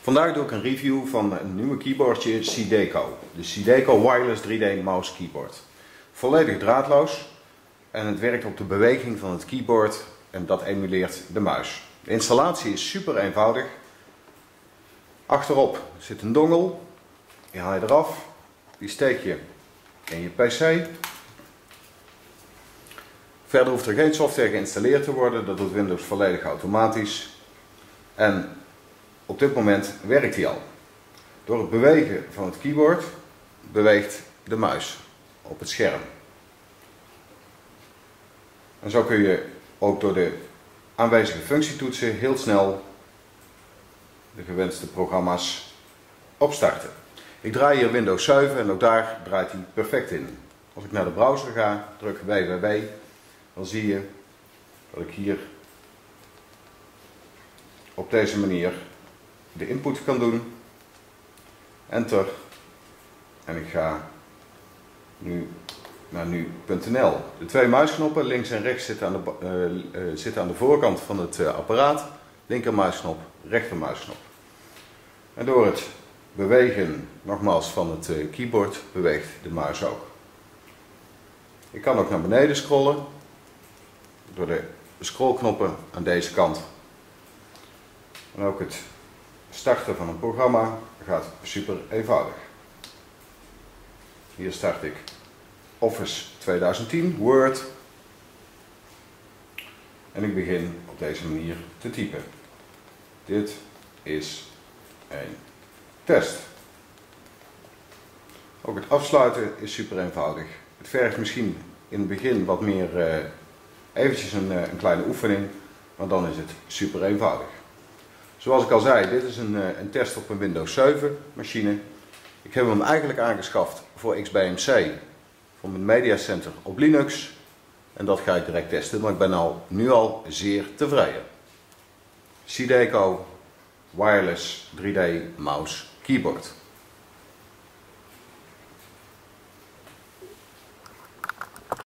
Vandaag doe ik een review van een nieuwe keyboardje Xideco. De Xideco Wireless 3D Mouse Keyboard. Volledig draadloos en het werkt op de beweging van het keyboard en dat emuleert de muis. De installatie is super eenvoudig. Achterop zit een dongle, die haal je eraf, die steek je in je PC. Verder hoeft er geen software geïnstalleerd te worden, dat doet Windows volledig automatisch. En op dit moment werkt hij al. Door het bewegen van het keyboard beweegt de muis op het scherm. En zo kun je ook door de aanwezige functietoetsen heel snel de gewenste programma's opstarten. Ik draai hier Windows 7 en ook daar draait hij perfect in. Als ik naar de browser ga, druk www, dan zie je dat ik hier op deze manier de input kan doen. Enter. En ik ga nu naar nu.nl. De twee muisknoppen links en rechts zitten aan de voorkant van het apparaat. Linker muisknop, rechter muisknop. En door het bewegen nogmaals van het keyboard beweegt de muis ook. Ik kan ook naar beneden scrollen door de scrollknoppen aan deze kant. En ook het starten van een programma gaat super eenvoudig. Hier start ik Office 2010, Word. En ik begin op deze manier te typen. Dit is een test. Ook het afsluiten is super eenvoudig. Het vergt misschien in het begin wat meer eventjes een kleine oefening, maar dan is het super eenvoudig. Zoals ik al zei, dit is een test op een Windows 7 machine. Ik heb hem eigenlijk aangeschaft voor XBMC, voor mijn Media Center op Linux. En dat ga ik direct testen, maar ik ben nu al zeer tevreden. Xideco Wireless 3D Mouse Keyboard.